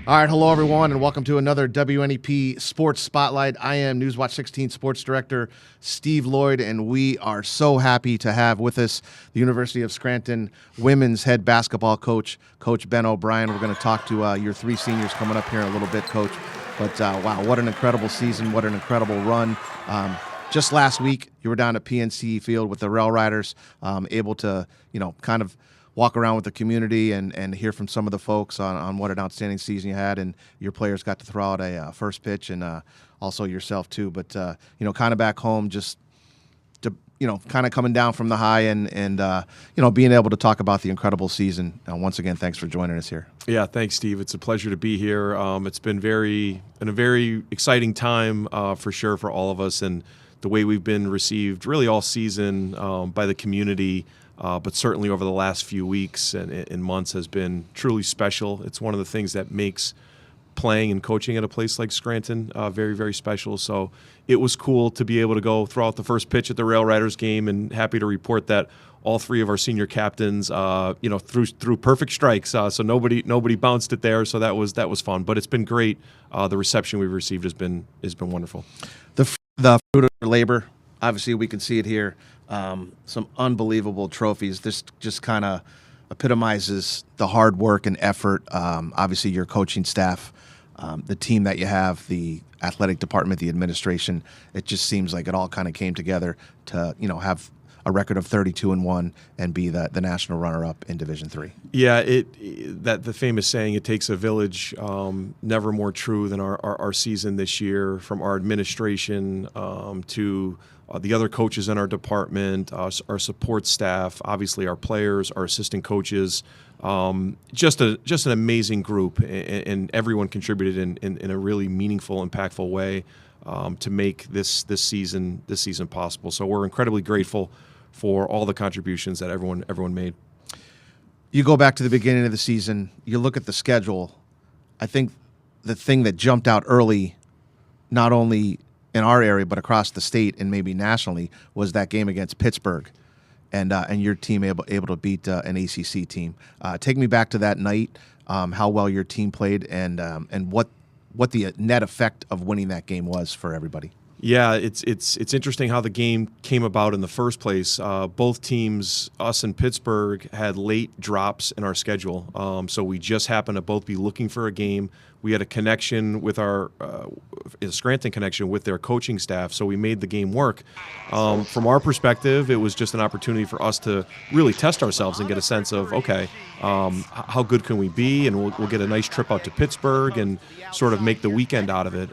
All right, hello everyone, and welcome to another WNEP Sports Spotlight. I am Newswatch 16 Sports Director Steve Lloyd, and we are so happy to have with us the University of Scranton women's head basketball coach, Coach Ben O'Brien. We're going to talk to your three seniors coming up here in a little bit, Coach. But wow, what an incredible season! What an incredible run! Just last week, you were down at PNC Field with the Rail Riders, able to kind of walk around with the community and hear from some of the folks on what an outstanding season you had, and your players got to throw out a first pitch, and also yourself too. But kind of back home, just to kind of coming down from the high and being able to talk about the incredible season. Once again, thanks for joining us here. Yeah, thanks, Steve. It's a pleasure to be here. It's been a very exciting time for sure for all of us, and the way we've been received really all season by the community. But certainly over the last few weeks and months has been truly special. It's one of the things that makes playing and coaching at a place like Scranton very, very special. So it was cool to be able to go throw out the first pitch at the Rail Riders game, and happy to report that all three of our senior captains, threw perfect strikes. So nobody bounced it there. So that was fun. But it's been great. The reception we've received has been wonderful. The fruit of their labor. Obviously, we can see it here. Some unbelievable trophies. This just kind of epitomizes the hard work and effort. Obviously, your coaching staff, the team that you have, the athletic department, the administration. It just seems like it all kind of came together to have a record of 32-1 and be the national runner-up in Division III. Yeah, the famous saying, "It takes a village," never more true than our season this year. From our administration to the other coaches in our department, our support staff, obviously our players, our assistant coaches, just an amazing group, and everyone contributed in a really meaningful, impactful way to make this season possible. So we're incredibly grateful for all the contributions that everyone made. You go back to the beginning of the season, you look at the schedule. I think the thing that jumped out early, not only in our area but across the state and maybe nationally, was that game against Pittsburgh, and your team able to beat an ACC team. Take me back to that night, how well your team played, and what the net effect of winning that game was for everybody. Yeah, it's interesting how the game came about in the first place. Both teams, us and Pittsburgh, had late drops in our schedule, so we just happened to both be looking for a game. We had a connection with a Scranton connection with their coaching staff, so we made the game work. From our perspective, it was just an opportunity for us to really test ourselves and get a sense of, okay, how good can we be, and we'll get a nice trip out to Pittsburgh and sort of make the weekend out of it.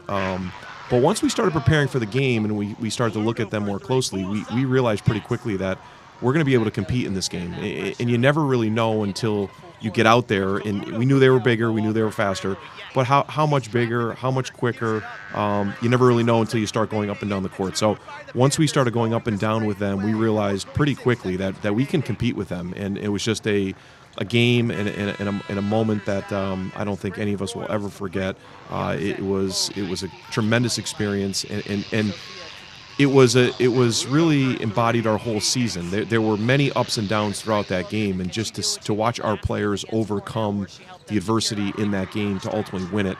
But once we started preparing for the game and we started to look at them more closely, we realized pretty quickly that we're going to be able to compete in this game. And you never really know until you get out there. And we knew they were bigger, we knew they were faster, but how much bigger, how much quicker, you never really know until you start going up and down the court. So once we started going up and down with them, we realized pretty quickly that we can compete with them. And it was just a game and a moment that I don't think any of us will ever forget. It was a tremendous experience, and it was really embodied our whole season. There were many ups and downs throughout that game, and just to watch our players overcome the adversity in that game to ultimately win it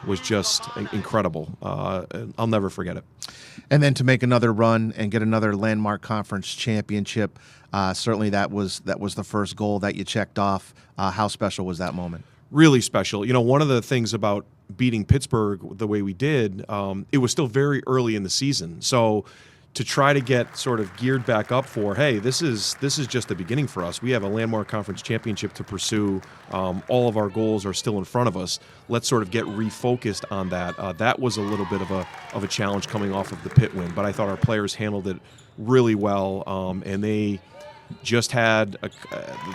was just incredible. I'll never forget it. And then to make another run and get another landmark conference championship, certainly that was the first goal that you checked off. How special was that moment? Really special. One of the things about beating Pittsburgh the way we did, it was still very early in the season. So to try to get sort of geared back up for, hey, this is just the beginning for us. We have a landmark conference championship to pursue. All of our goals are still in front of us. Let's sort of get refocused on that. That was a little bit of a challenge coming off of the Pitt win, but I thought our players handled it really well, and they just had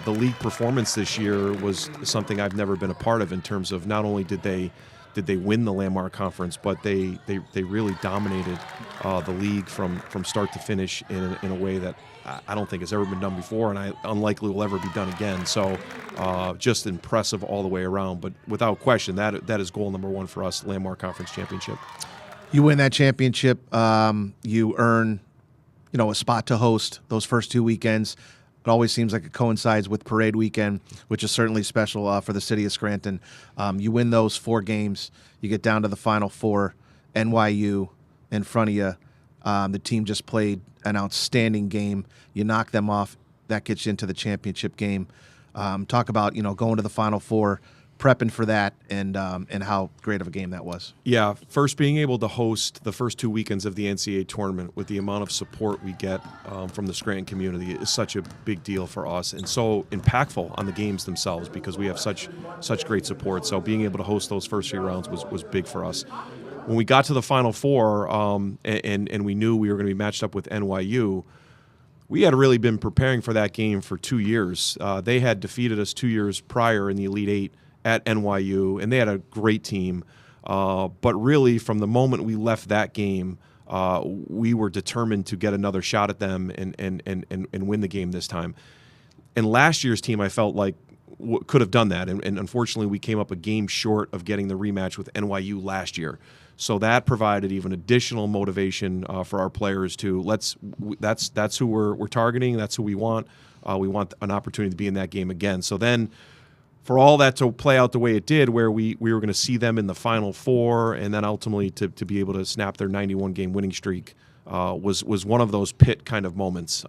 the league performance this year was something I've never been a part of, in terms of not only did they win the landmark conference, but they really dominated the league from start to finish in a way that I don't think has ever been done before, and unlikely will ever be done again. So just impressive all the way around. But without question, that is goal number one for us, landmark conference championship. You win that championship, you earn a spot to host those first two weekends. It always seems like it coincides with parade weekend, which is certainly special for the city of Scranton. You win those 4 games, you get down to the Final Four, NYU in front of you. The team just played an outstanding game. You knock them off. That gets you into the championship game. Talk about going to the Final Four, prepping for that, and how great of a game that was. Yeah, first being able to host the first 2 weekends of the NCAA tournament with the amount of support we get from the Scranton community is such a big deal for us, and so impactful on the games themselves because we have such great support. So being able to host those first 3 rounds was big for us. When we got to the Final Four, and we knew we were going to be matched up with NYU, we had really been preparing for that game for 2 years. They had defeated us 2 years prior in the Elite Eight at NYU, and they had a great team. But really, from the moment we left that game, we were determined to get another shot at them and win the game this time. And last year's team, I felt like could have done that, and unfortunately, we came up a game short of getting the rematch with NYU last year. So that provided even additional motivation for our players to that's who we're targeting. That's who we want. We want an opportunity to be in that game again. So then, for all that to play out the way it did, where we were going to see them in the Final Four, and then ultimately to be able to snap their 91-game winning streak, was one of those pit kind of moments.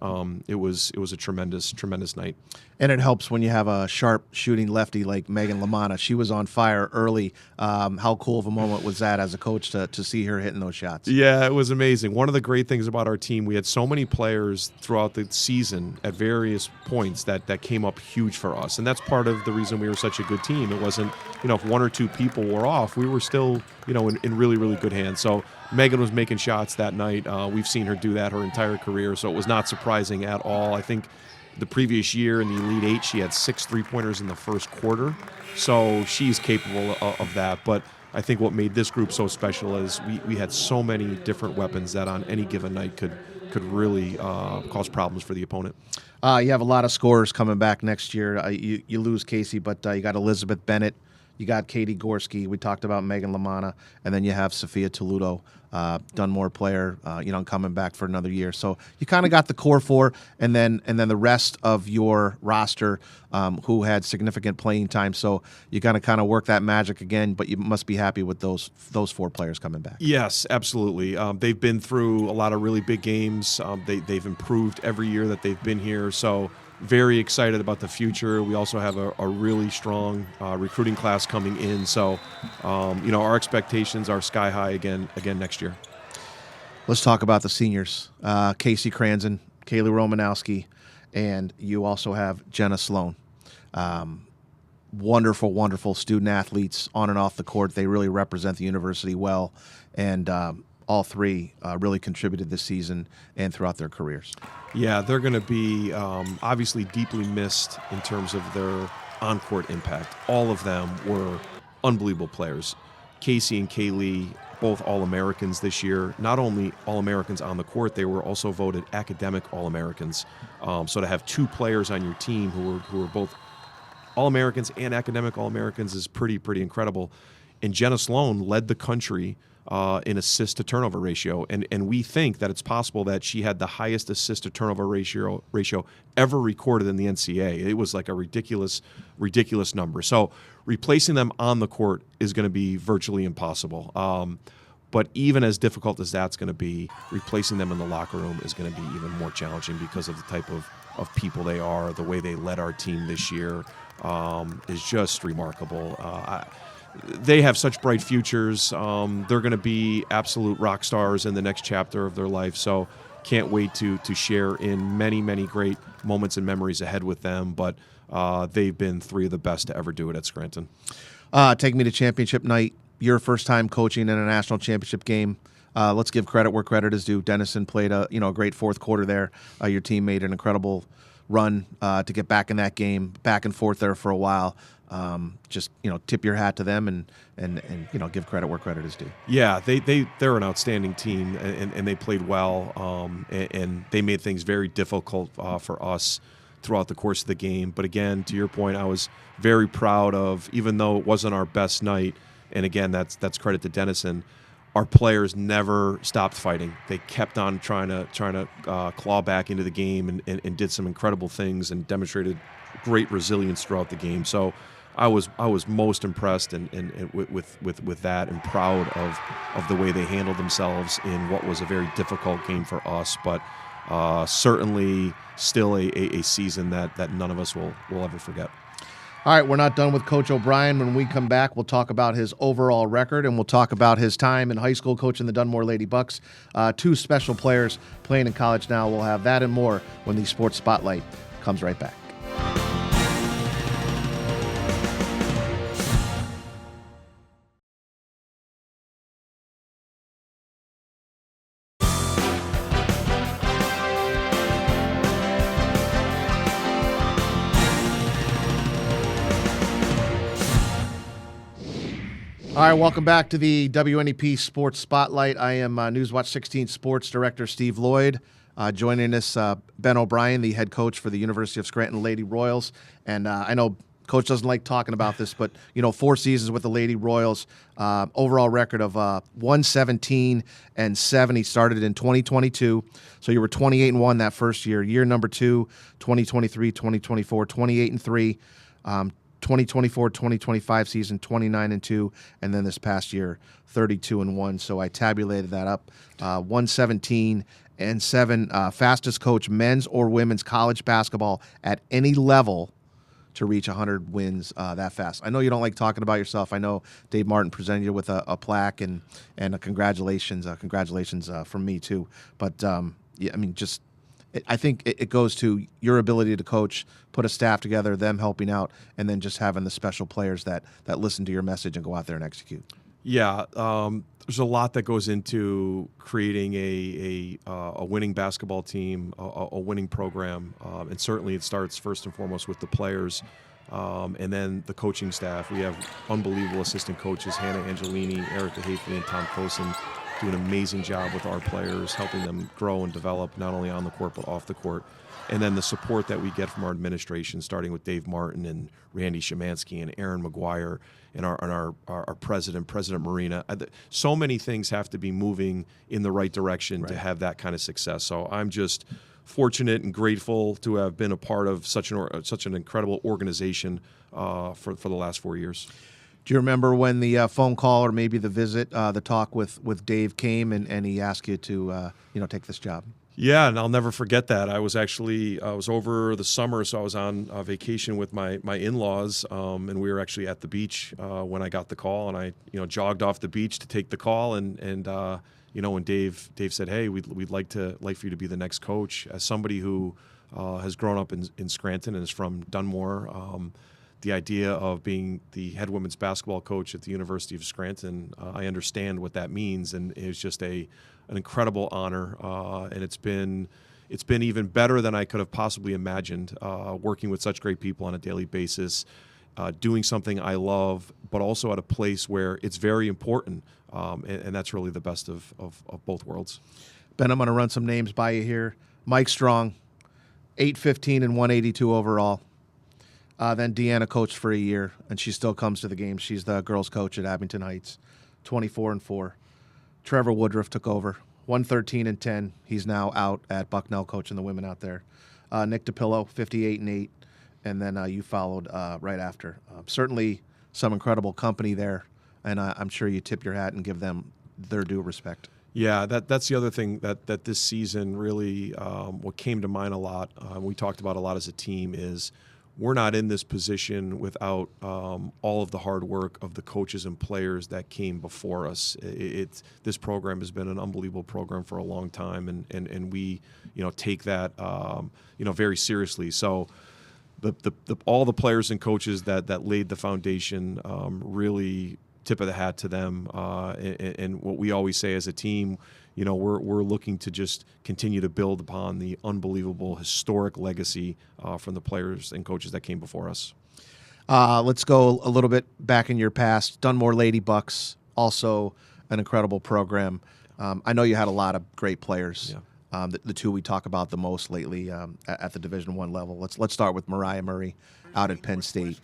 It was a tremendous night. And it helps when you have a sharp shooting lefty like Megan Lamanna. She was on fire early. How cool of a moment was that as a coach to see her hitting those shots? Yeah, it was amazing. One of the great things about our team, we had so many players throughout the season at various points that came up huge for us. And that's part of the reason we were such a good team. It wasn't, if 1 or 2 people were off, we were still, in really, really good hands. So Megan was making shots that night. We've seen her do that her entire career, so it was not surprising at all. I think the previous year in the Elite Eight, she had 6 3-pointers in the first quarter, so she's capable of that. But I think what made this group so special is we had so many different weapons that on any given night could really cause problems for the opponent. You have a lot of scorers coming back next year. You lose Casey, but you got Elizabeth Bennett. You got Katie Gorski. We talked about Megan Lamanna, and then you have Sophia Toludo, Dunmore player, coming back for another year. So you kind of got the core 4, and then the rest of your roster who had significant playing time. So you got to kind of work that magic again, but you must be happy with those 4 players coming back. Yes, absolutely. They've been through a lot of really big games. They've improved every year that they've been here. So very excited about the future. We also have a really strong recruiting class coming in. So, our expectations are sky high again next year. Let's talk about the seniors. Casey Cranzen, Kaylee Romanowski, and you also have Jenna Sloan. Wonderful, wonderful student athletes on and off the court. They really represent the university well, and all 3 really contributed this season and throughout their careers. Yeah, they're going to be obviously deeply missed in terms of their on-court impact. All of them were unbelievable players. Casey and Kaylee, both All-Americans this year. Not only All-Americans on the court, they were also voted academic All-Americans. So to have 2 players on your team who were both All-Americans and academic All-Americans is pretty incredible. And Jenna Sloan led the country in assist to turnover ratio, and we think that it's possible that she had the highest assist to turnover ratio ever recorded in the NCAA. It was like a ridiculous number. So replacing them on the court is going to be virtually impossible. But even as difficult as that's going to be, replacing them in the locker room is going to be even more challenging because of the type of people they are. The way they led our team this year is just remarkable. They have such bright futures. They're going to be absolute rock stars in the next chapter of their life. So can't wait to share in many, many great moments and memories ahead with them. But they've been 3 of the best to ever do it at Scranton. Take me to championship night. Your first time coaching in a national championship game. Let's give credit where credit is due. Denison played a great 4th quarter there. Your team made an incredible run to get back in that game, back and forth there for a while. Just tip your hat to them and give credit where credit is due. Yeah, they're an outstanding team, and they played well, and they made things very difficult for us throughout the course of the game. But again, to your point, I was very proud of, even though it wasn't our best night, and again, that's credit to Denison, our players never stopped fighting. They kept on trying to claw back into the game and did some incredible things and demonstrated great resilience throughout the game. So I was most impressed and with that, and proud of the way they handled themselves in what was a very difficult game for us, but certainly still a season that none of us will ever forget. All right, we're not done with Coach O'Brien. When we come back, we'll talk about his overall record, and we'll talk about his time in high school coaching the Dunmore Lady Bucks. Two special players playing in college now. We'll have that and more when the Sports Spotlight comes right back. All right, welcome back to the WNEP Sports Spotlight. I am Newswatch 16 Sports Director Steve Lloyd. Joining us, Ben O'Brien, the head coach for the University of Scranton Lady Royals. And I know Coach doesn't like talking about this, but, 4 seasons with the Lady Royals, overall record of 117-7. He started in 2022, so you were 28-1 that first year. Year number 2, 2023, 2024, 28-3. 2024-2025 season, 29-2, and then this past year, 32-1. So I tabulated that up. 117-7, fastest coach, men's or women's college basketball at any level to reach 100 wins that fast. I know you don't like talking about yourself. I know Dave Martin presented you with a plaque and a congratulations from me too. But I think it goes to your ability to coach, put a staff together, them helping out, and then just having the special players that listen to your message and go out there and execute. Yeah, there's a lot that goes into creating a winning basketball team, a winning program, and certainly it starts first and foremost with the players, and then the coaching staff. We have unbelievable assistant coaches, Hannah Angelini, Erica Hafley, and Tom Cosin, do an amazing job with our players, helping them grow and develop not only on the court but off the court. And then the support that we get from our administration, starting with Dave Martin and Randy Shemansky and Aaron McGuire and our president, President Marina. So many things have to be moving in the right direction to have that kind of success. So I'm just fortunate and grateful to have been a part of such an incredible organization for the last 4 years. Do you remember when the phone call or maybe the visit, the talk with Dave came and he asked you to take this job? Yeah, and I'll never forget that. I was over the summer, so I was on vacation with my in-laws, and we were actually at the beach when I got the call, and I jogged off the beach to take the call, and when Dave said, "Hey, we'd like for you to be the next coach," as somebody who has grown up in Scranton and is from Dunmore. The idea of being the head women's basketball coach at the University of Scranton, I understand what that means, and it was just an incredible honor. And it's been even better than I could have possibly imagined, working with such great people on a daily basis, doing something I love, but also at a place where it's very important, and that's really the best of both worlds. Ben, I'm going to run some names by you here. Mike Strong, 815 and 182 overall. Then Deanna coached for a year, and she still comes to the games. She's the girls' coach at Abington Heights, 24-4. Trevor Woodruff took over, 113-10. He's now out at Bucknell coaching the women out there. Nick DePillo, 58-8, and then you followed right after. Certainly some incredible company there, and I'm sure you tip your hat and give them their due respect. Yeah, that's the other thing that this season really what came to mind a lot, we talked about a lot as a team, is we're not in this position without all of the hard work of the coaches and players that came before us. This program has been an unbelievable program for a long time, and we take that very seriously. So all the players and coaches that laid the foundation, really tip of the hat to them. And what we always say as a team, we're looking to just continue to build upon the unbelievable historic legacy from the players and coaches that came before us. Let's go a little bit back in your past. Dunmore Lady Bucks, also an incredible program. I know you had a lot of great players. Yeah. The two we talk about the most lately at the Division I level. Let's start with Mariah Murray out at Penn State.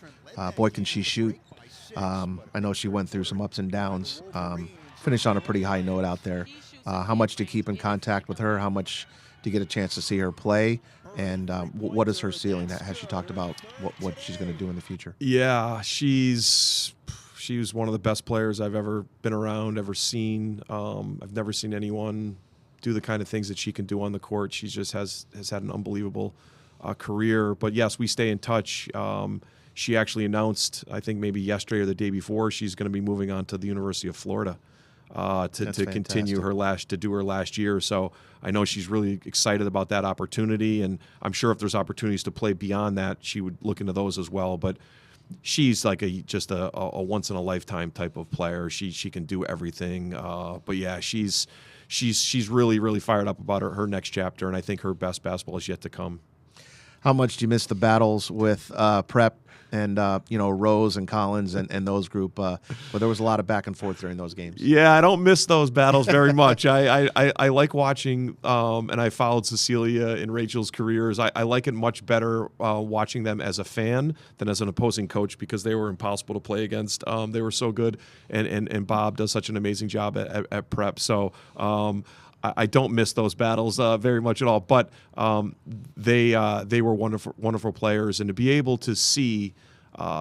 Boy, can she shoot. I know she went through some ups and downs. finished on a pretty high note out there. How much do you keep in contact with her? How much do you get a chance to see her play? And what is her ceiling? Has she talked about what she's going to do in the future? Yeah, she was one of the best players I've ever been around, ever seen. I've never seen anyone do the kind of things that she can do on the court. She just has had an unbelievable career. But yes, we stay in touch. She actually announced, I think maybe yesterday or the day before, she's going to be moving on to the University of Florida to continue her last year. So I know she's really excited about that opportunity, and I'm sure if there's opportunities to play beyond that, she would look into those as well. But she's like just a once in a lifetime type of player. She can do everything. But yeah, she's really fired up about her next chapter, and I think her best basketball is yet to come. How much do you miss the battles with Prep and Rose and Collins and those group? But there was a lot of back and forth during those games. Yeah, I don't miss those battles very much. I like watching, and I followed Cecilia and Rachel's careers. I like it much better watching them as a fan than as an opposing coach, because they were impossible to play against. They were so good, and Bob does such an amazing job at Prep. So I don't miss those battles very much at all. But they were wonderful players, and to be able to see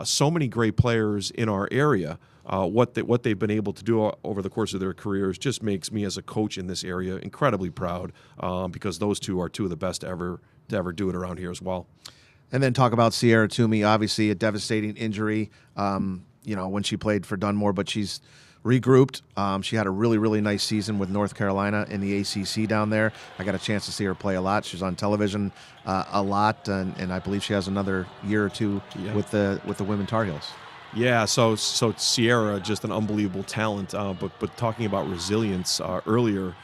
so many great players in our area, what they've been able to do over the course of their careers, just makes me as a coach in this area incredibly proud, because those two are two of the best to ever do it around here as well. And then talk about Sierra Toomey. Obviously, a devastating injury, when she played for Dunmore, but she's regrouped. She had a really nice season with North Carolina in the ACC down there. I got a chance to see her play a lot. She was on television a lot, and I believe she has another year or two with the Women Tar Heels. Yeah, so Sierra, just an unbelievable talent. But talking about resilience earlier,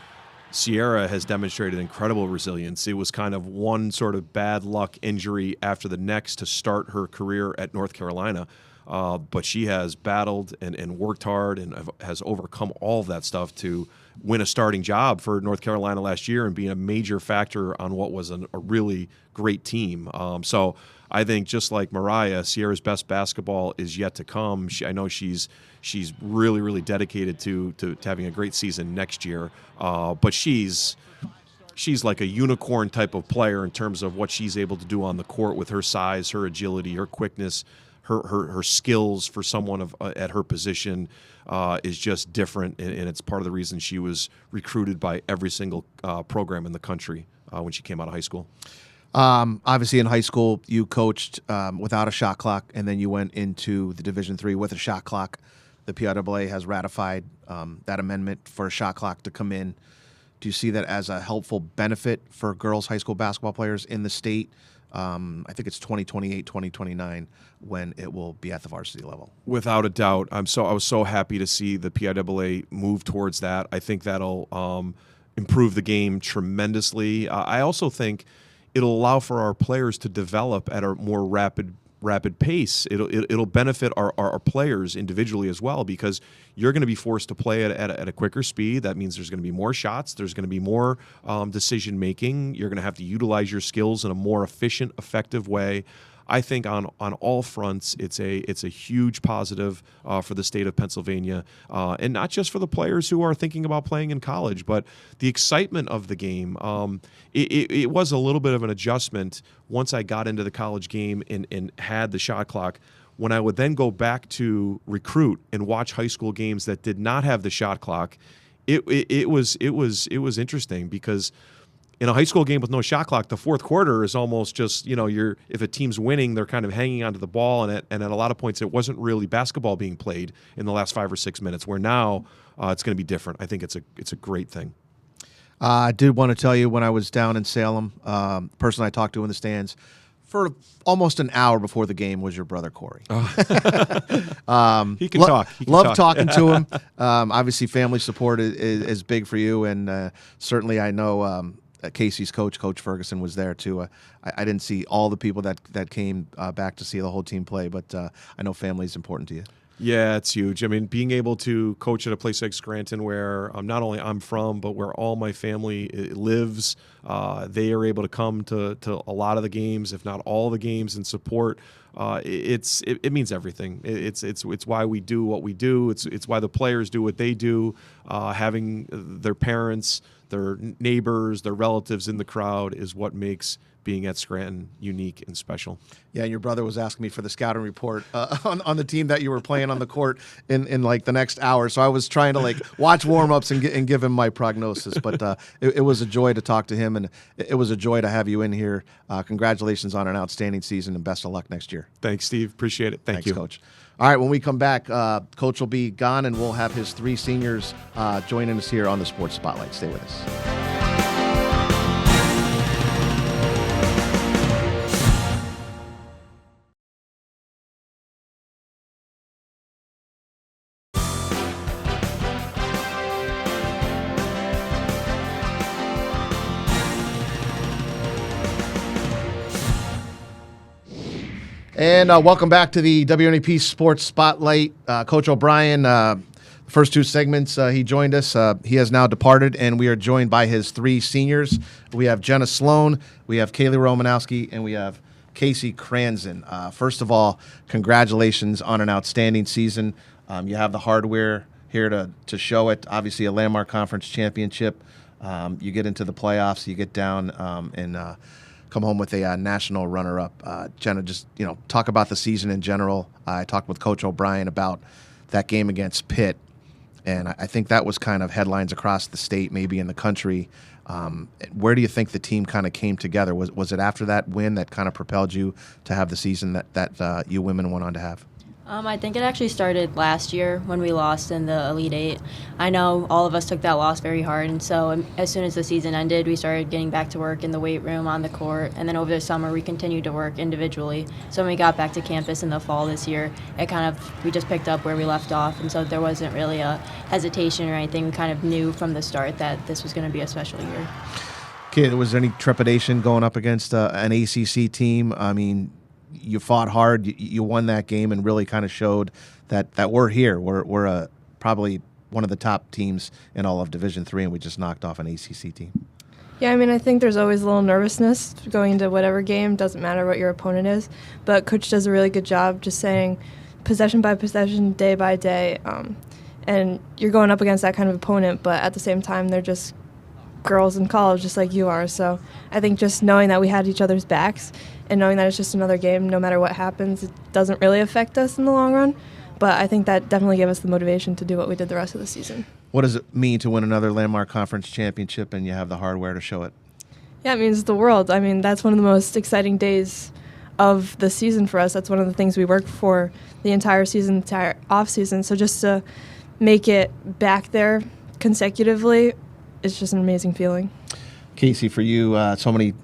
Sierra has demonstrated incredible resilience. It was kind of one sort of bad luck injury after the next to start her career at North Carolina. But she has battled and worked hard and has overcome all of that stuff to win a starting job for North Carolina last year and being a major factor on what was a really great team. So I think just like Mariah, Sierra's best basketball is yet to come. I know she's really dedicated to having a great season next year. But she's like a unicorn type of player in terms of what she's able to do on the court with her size, her agility, her quickness. Her skills for someone at her position is just different, and it's part of the reason she was recruited by every single program in the country when she came out of high school. Obviously, in high school, you coached without a shot clock, and then you went into the Division III with a shot clock. The PIAA has ratified that amendment for a shot clock to come in. Do you see that as a helpful benefit for girls high school basketball players in the state? I think it's 2028, 2029 when it will be at the varsity level. Without a doubt. I was so happy to see the PIAA move towards that. I think that'll improve the game tremendously. I also think it'll allow for our players to develop at a more rapid pace. It'll benefit our players individually as well, because you're going to be forced to play at a quicker speed. That means there's going to be more shots. There's going to be more decision making. You're going to have to utilize your skills in a more efficient, effective way. I think on all fronts, it's a huge positive for the state of Pennsylvania, and not just for the players who are thinking about playing in college, but the excitement of the game. It was a little bit of an adjustment once I got into the college game and had the shot clock. When I would then go back to recruit and watch high school games that did not have the shot clock, it was interesting, because in a high school game with no shot clock, the fourth quarter is almost just, if a team's winning, they're kind of hanging onto the ball, and at a lot of points it wasn't really basketball being played in the last 5 or 6 minutes, where now it's going to be different. I think it's a great thing. I did want to tell you, when I was down in Salem, person I talked to in the stands for almost an hour before the game was your brother, Corey. He can talk. Love talking to him. Obviously, family support is big for you, and certainly I know Casey's coach, Coach Ferguson, was there too. I didn't see all the people that came back to see the whole team play, but I know family is important to you. Yeah, it's huge. I mean, being able to coach at a place like Scranton, where not only I'm from, but where all my family lives, they are able to come to a lot of the games, if not all the games, and support. It means everything. It's why we do what we do. It's why the players do what they do. Having their parents, their neighbors, their relatives in the crowd is what makes being at Scranton unique and special. Yeah, and your brother was asking me for the scouting report on the team that you were playing on the court in like the next hour. So I was trying to like watch warm-ups and give him my prognosis. But it was a joy to talk to him, and it was a joy to have you in here. Congratulations on an outstanding season, and best of luck next year. Thanks, Steve. Appreciate it. Thanks, you, Coach. All right, when we come back, Coach will be gone, and we'll have his 3 seniors joining us here on the Sports Spotlight. Stay with us. And welcome back to the WNEP Sports Spotlight. Coach O'Brien, first 2 segments, he joined us. He has now departed, and we are joined by his 3 seniors. We have Jenna Sloan, we have Kaylee Romanowski, and we have Casey Cranzen. First of all, congratulations on an outstanding season. You have the hardware here to show it. Obviously, a landmark conference championship. You get into the playoffs, you get down and come home with a national runner-up. Jenna, just talk about the season in general. I talked with Coach O'Brien about that game against Pitt, and I think that was kind of headlines across the state, maybe in the country. Where do you think the team kind of came together? Was it after that win that kind of propelled you to have the season that you women went on to have? I think it actually started last year when we lost in the Elite Eight. I know all of us took that loss very hard, and so as soon as the season ended, we started getting back to work in the weight room, on the court, and then over the summer we continued to work individually. So when we got back to campus in the fall this year, we just picked up where we left off, and so there wasn't really a hesitation or anything. We kind of knew from the start that this was going to be a special year. Kid, was there any trepidation going up against an ACC team? I mean, you fought hard, you won that game, and really kind of showed that we're here. We're probably one of the top teams in all of Division III, and we just knocked off an ACC team. Yeah, I mean, I think there's always a little nervousness going into whatever game. Doesn't matter what your opponent is. But Coach does a really good job just saying possession by possession, day by day. And you're going up against that kind of opponent, but at the same time, they're just girls in college just like you are. So I think just knowing that we had each other's backs and knowing that it's just another game, no matter what happens, it doesn't really affect us in the long run. But I think that definitely gave us the motivation to do what we did the rest of the season. What does it mean to win another landmark conference championship and you have the hardware to show it? Yeah, it means the world. I mean, that's one of the most exciting days of the season for us. That's one of the things we work for the entire season, entire off season. So just to make it back there consecutively, it's just an amazing feeling. Casey, for you, so many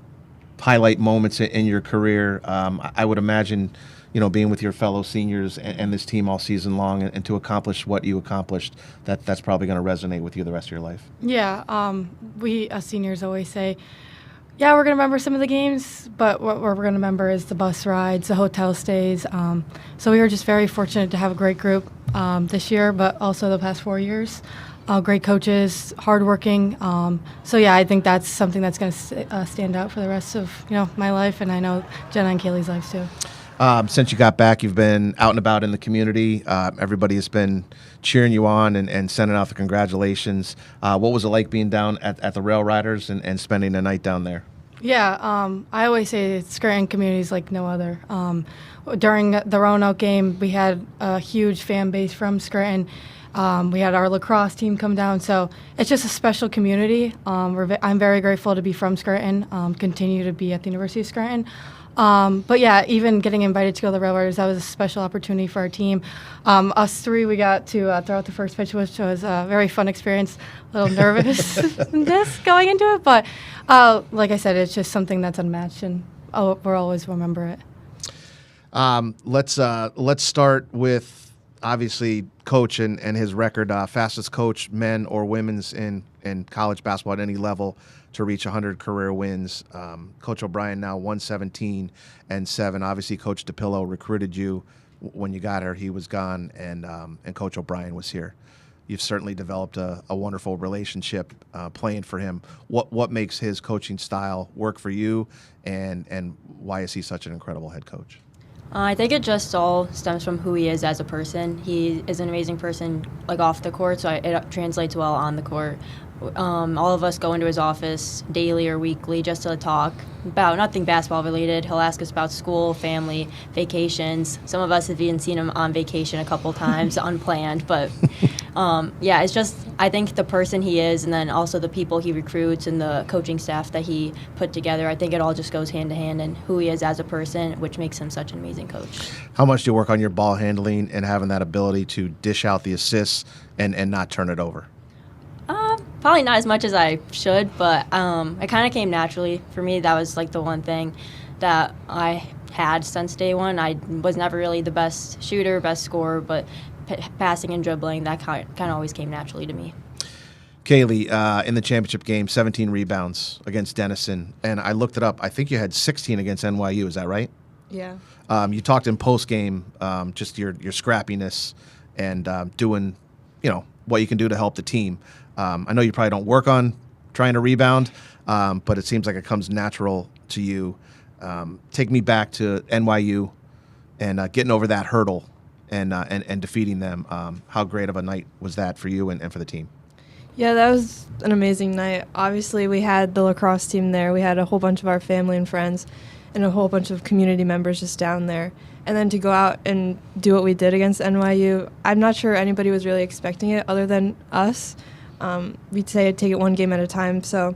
highlight moments in your career. I would imagine, being with your fellow seniors and this team all season long, and to accomplish what you accomplished, that's probably going to resonate with you the rest of your life. Yeah, we as seniors always say, yeah, we're going to remember some of the games, but what we're going to remember is the bus rides, the hotel stays. So we were just very fortunate to have a great group this year, but also the past 4 years. Great coaches, hardworking. So yeah, I think that's something that's going to stand out for the rest of my life, and I know Jenna and Kaylee's lives too. Since you got back, you've been out and about in the community. Everybody has been cheering you on and sending out the congratulations. What was it like being down at the Rail Riders and spending a night down there? Yeah, I always say Scranton community is like no other. During the Roanoke game, we had a huge fan base from Scranton. We had our lacrosse team come down, so it's just a special community. I'm very grateful to be from Scranton, continue to be at the University of Scranton. But yeah, even getting invited to go to the Railroaders, that was a special opportunity for our team. Us three, we got to throw out the first pitch, which was a very fun experience. A little nervous going into it, but like I said, it's just something that's unmatched, and we'll always remember it. Let's start with obviously coach and his record, fastest coach, men or women's in college basketball at any level to reach 100 career wins. Coach O'Brien now 117-7. Obviously, Coach DePillo recruited you when you got here, he was gone, and Coach O'Brien was here. You've certainly developed a wonderful relationship playing for him. What makes his coaching style work for you, and why is he such an incredible head coach? I think it just all stems from who he is as a person. He is an amazing person, like off the court, so it translates well on the court. All of us go into his office daily or weekly just to talk about nothing basketball related. He'll ask us about school, family, vacations. Some of us have even seen him on vacation a couple times, unplanned. But yeah, it's just, I think the person he is, and then also the people he recruits and the coaching staff that he put together, I think it all just goes hand to hand in who he is as a person, which makes him such an amazing coach. How much do you work on your ball handling and having that ability to dish out the assists and not turn it over? Probably not as much as I should, but it kind of came naturally. For me, that was like the one thing that I had since day one. I was never really the best shooter, best scorer, but passing and dribbling, that kind of always came naturally to me. Kaylee, in the championship game, 17 rebounds against Denison, and I looked it up. I think you had 16 against NYU. Is that right? Yeah. You talked in post game, just your scrappiness and doing, what you can do to help the team. I know you probably don't work on trying to rebound, but it seems like it comes natural to you. Take me back to NYU and getting over that hurdle and defeating them. How great of a night was that for you and for the team? Yeah, that was an amazing night. Obviously, we had the lacrosse team there. We had a whole bunch of our family and friends and a whole bunch of community members just down there. And then to go out and do what we did against NYU, I'm not sure anybody was really expecting it other than us. We'd say take it one game at a time. So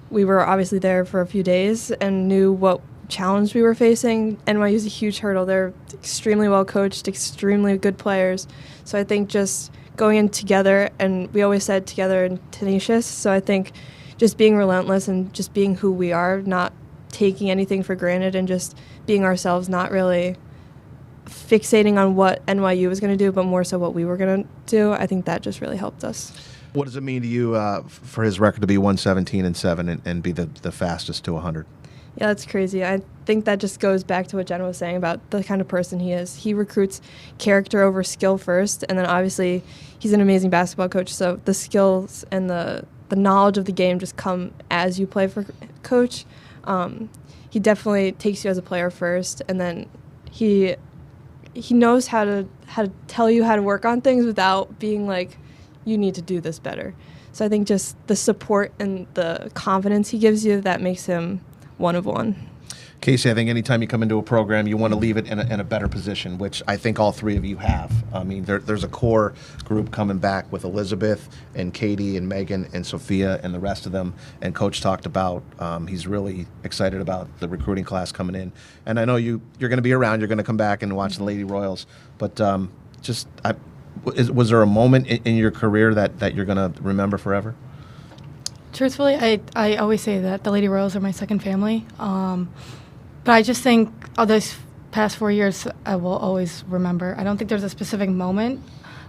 we were obviously there for a few days and knew what challenge we were facing. NYU is a huge hurdle. They're extremely well coached, extremely good players. So I think just going in together, and we always said together and tenacious. So I think just being relentless and just being who we are, not taking anything for granted and just being ourselves, not really fixating on what NYU was going to do, but more so what we were going to do. I think that just really helped us. What does it mean to you for his record to be 117-7 and be the fastest to 100? Yeah, that's crazy. I think that just goes back to what Jen was saying about the kind of person he is. He recruits character over skill first, and then obviously he's an amazing basketball coach, so the skills and the knowledge of the game just come as you play for coach. He definitely takes you as a player first, and then he knows how to tell you how to work on things without being like, you need to do this better. So I think just the support and the confidence he gives you, that makes him one of one. Casey, I think anytime you come into a program, you want to leave it in a better position, which I think all three of you have. I mean, there's a core group coming back with Elizabeth and Katie and Megan and Sophia and the rest of them. And Coach talked about he's really excited about the recruiting class coming in. And I know you're going to be around. You're going to come back and watch the Lady Royals. But was there a moment in your career that you're going to remember forever? Truthfully, I always say that the Lady Royals are my second family. But I just think all those past 4 years I will always remember. I don't think there's a specific moment.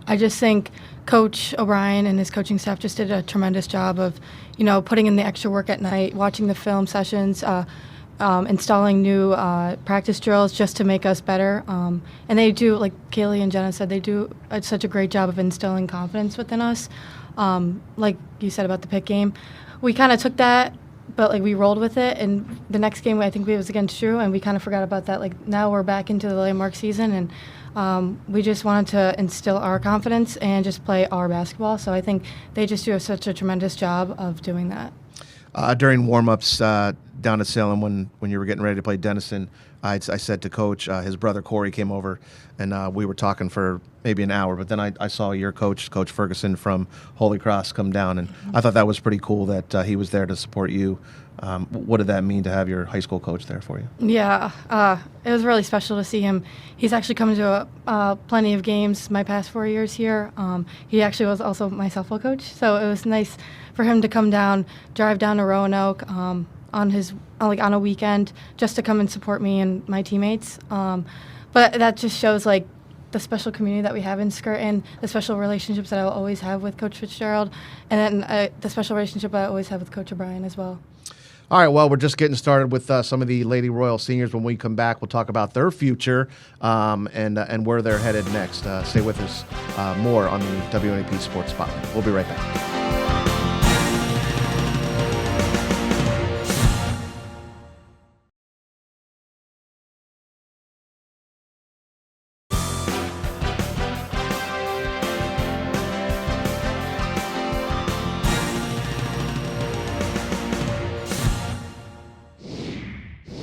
I just think Coach O'Brien and his coaching staff just did a tremendous job of, putting in the extra work at night, watching the film sessions, installing new practice drills just to make us better. And they do, like Kaylee and Jenna said, they do such a great job of instilling confidence within us. Like you said about the Pitt game, we kind of took that, but we rolled with it. And the next game, I think it was against Drew, and we kind of forgot about that. Now we're back into the landmark season, and we just wanted to instill our confidence and just play our basketball. So I think they just do such a tremendous job of doing that. During warm-ups down at Salem when you were getting ready to play Denison, I said to Coach, his brother Corey came over, and we were talking for maybe an hour. But then I saw your coach, Coach Ferguson from Holy Cross, come down, and I thought that was pretty cool that he was there to support you. What did that mean to have your high school coach there for you? Yeah, it was really special to see him. He's actually come to plenty of games my past 4 years here. He actually was also my softball coach, so it was nice for him to come down, drive down to Roanoke on a weekend just to come and support me and my teammates. But that just shows the special community that we have in Scranton, the special relationships that I will always have with Coach Fitzgerald, and then the special relationship I always have with Coach O'Brien as well. All right, well, we're just getting started with some of the Lady Royal seniors. When we come back, we'll talk about their future and where they're headed next. Stay with us more on the WNAP Sports Spotlight. We'll be right back.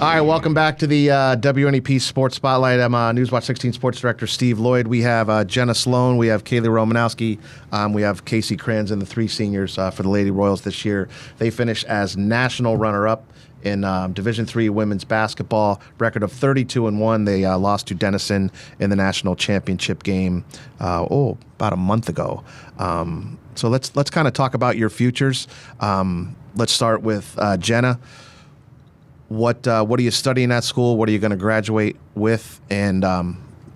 All right, welcome back to the WNEP Sports Spotlight. I'm Newswatch 16 Sports Director Steve Lloyd. We have Jenna Sloan, we have Kaylee Romanowski, we have Casey Cranz, the three seniors for the Lady Royals this year. They finished as national runner-up in Division III women's basketball, record of 32-1. They lost to Denison in the national championship game about a month ago. So let's kind of talk about your futures. Let's start with Jenna. What are you studying at school? What are you going to graduate with, and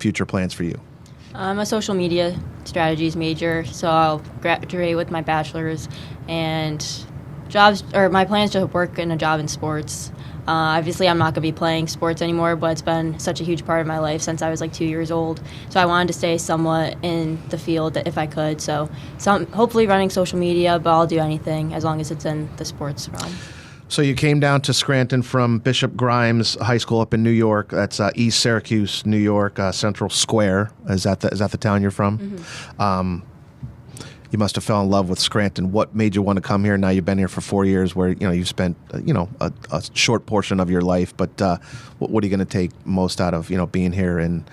future plans for you? I'm a social media strategies major, so I'll graduate with my bachelor's and jobs. Or my plan is to work in a job in sports. Obviously, I'm not going to be playing sports anymore, but it's been such a huge part of my life since I was like 2 years old. So I wanted to stay somewhat in the field if I could. So hopefully running social media, but I'll do anything as long as it's in the sports realm. So you came down to Scranton from Bishop Grimes High School up in New York. That's East Syracuse, New York, Central Square. Is that the town you're from? Mm-hmm. You must have fell in love with Scranton. What made you want to come here? Now you've been here for 4 years, where you've spent a short portion of your life. But what are you going to take most out of being here in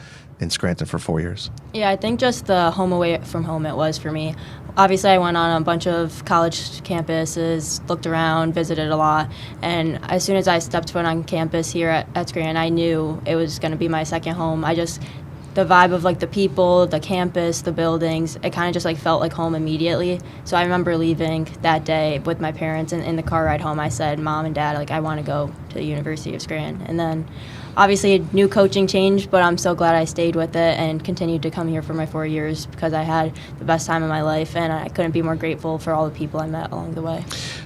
Scranton for 4 years? Yeah, I think just the home away from home it was for me. Obviously, I went on a bunch of college campuses, looked around, visited a lot, and as soon as I stepped foot on campus here at Scranton, I knew it was going to be my second home. The vibe of like the people, the campus, the buildings, it kind of just like felt like home immediately. So I remember leaving that day with my parents, and in the car ride home, I said, "Mom and Dad, I want to go to the University of Scranton." And then obviously a new coaching change, but I'm so glad I stayed with it and continued to come here for my 4 years because I had the best time of my life, and I couldn't be more grateful for all the people I met along the way.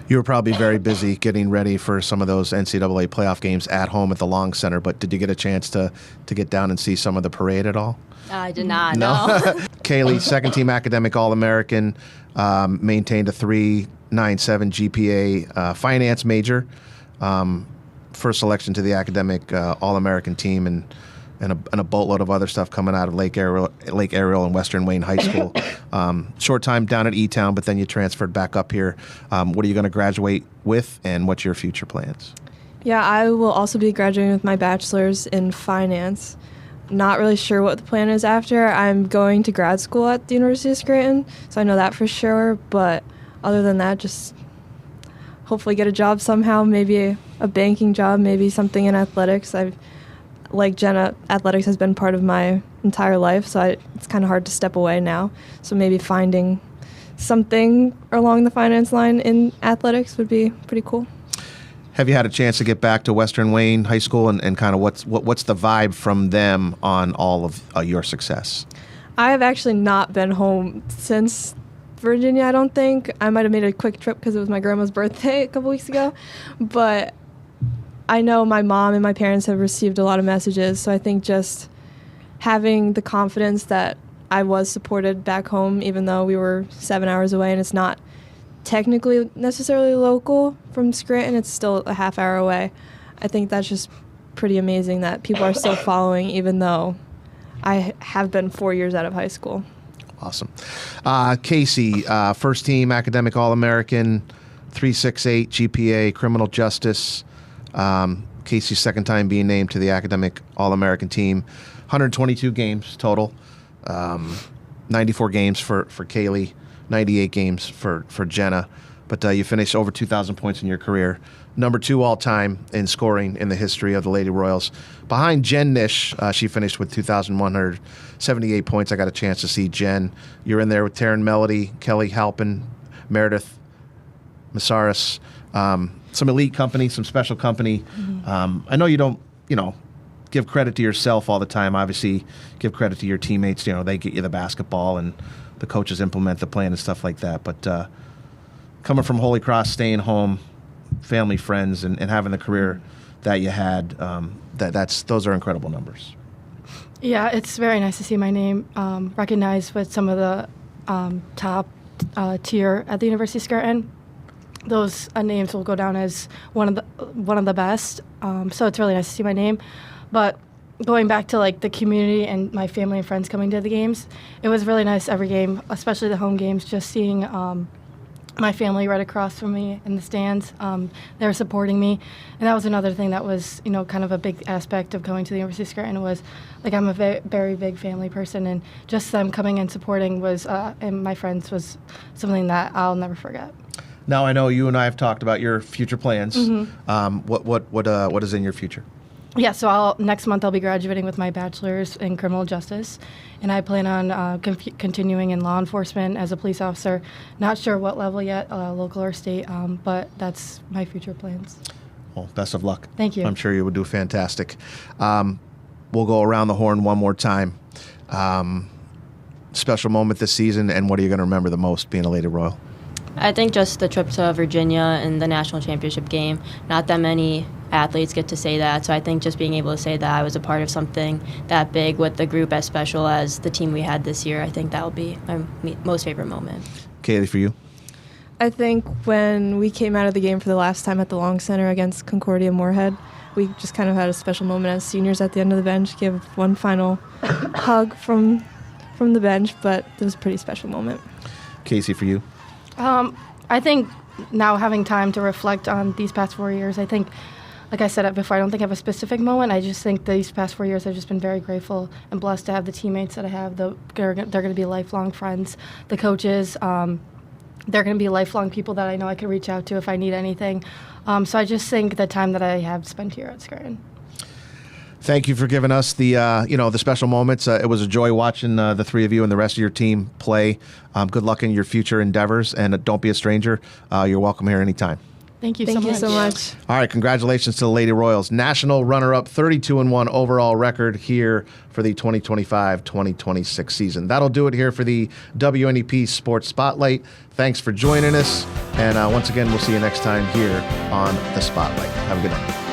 You were probably very busy getting ready for some of those NCAA playoff games at home at the Long Center, but did you get a chance to get down and see some of the parade at all? I did not, no. Kaylee, second-team academic All-American, maintained a 3.97 GPA finance major. First selection to the academic All-American team, and a boatload of other stuff coming out of Lake Ariel and Western Wayne High School. Short time down at E-Town, but then you transferred back up here. What are you going to graduate with, and what's your future plans? Yeah, I will also be graduating with my bachelor's in finance. Not really sure what the plan is after. I'm going to grad school at the University of Scranton, so I know that for sure. But other than that, just hopefully get a job somehow, maybe a banking job, maybe something in athletics. Like Jenna, athletics has been part of my entire life, so it's kind of hard to step away now. So maybe finding something along the finance line in athletics would be pretty cool. Have you had a chance to get back to Western Wayne High School, and kind of what's the vibe from them on all of your success? I have actually not been home since Virginia, I don't think. I might have made a quick trip because it was my grandma's birthday a couple weeks ago. But I know my mom and my parents have received a lot of messages, so I think just having the confidence that I was supported back home, even though we were 7 hours away and it's not technically necessarily local from Scranton, it's still a half hour away. I think that's just pretty amazing that people are still following, even though I have been 4 years out of high school. Awesome. Casey, first team academic All-American, 3.68 GPA, criminal justice. Casey's second time being named to the academic All-American team. 122 games total. 94 games for Kaylee, 98 games for Jenna. But you finished over 2,000 points in your career. Number 2 all-time in scoring in the history of the Lady Royals. Behind Jen Nish, she finished with 2,178 points. I got a chance to see Jen. You're in there with Taryn Melody, Kelly Halpin, Meredith Masaris. Some elite company, some special company. Mm-hmm. I know you don't, give credit to yourself all the time. Obviously, give credit to your teammates. They get you the basketball, and the coaches implement the plan and stuff like that. But coming from Holy Cross, staying home, family, friends, and having the career that you had, those are incredible numbers. Yeah, it's very nice to see my name recognized with some of the top tier at the University of Scranton. Those names will go down as one of the best. So it's really nice to see my name. But going back to like the community and my family and friends coming to the games, it was really nice every game, especially the home games, just seeing my family right across from me in the stands. They were supporting me, and that was another thing that was, kind of a big aspect of going to the University of Scranton was, like, I'm a very big family person, and just them coming and supporting was, and my friends was something that I'll never forget. Now I know you and I have talked about your future plans. Mm-hmm. What is in your future? Yeah, so next month I'll be graduating with my bachelor's in criminal justice, and I plan on continuing in law enforcement as a police officer. Not sure what level yet, local or state, but that's my future plans. Well, best of luck. Thank you. I'm sure you would do fantastic. We'll go around the horn one more time. Special moment this season, and what are you going to remember the most being a Lady Royal? I think just the trip to Virginia and the national championship game. Not that many athletes get to say that, so I think just being able to say that I was a part of something that big with the group as special as the team we had this year, I think that will be my most favorite moment. Kaylee, for you? I think when we came out of the game for the last time at the Long Center against Concordia Moorhead, we just kind of had a special moment as seniors at the end of the bench, give one final hug from the bench, but it was a pretty special moment. Casey, for you? I think now having time to reflect on these past 4 years, I think, like I said before, I don't think I have a specific moment. I just think these past 4 years I've just been very grateful and blessed to have the teammates that I have. They're going to be lifelong friends. The coaches, they're going to be lifelong people that I know I can reach out to if I need anything. So I just think the time that I have spent here at Scranton. Thank you for giving us the the special moments. It was a joy watching the three of you and the rest of your team play. Good luck in your future endeavors, and don't be a stranger. You're welcome here anytime. Thank you Thank so you much. so much. All right, congratulations to the Lady Royals. National runner-up, 32-1 overall record here for the 2025-2026 season. That'll do it here for the WNEP Sports Spotlight. Thanks for joining us, and once again, we'll see you next time here on The Spotlight. Have a good night.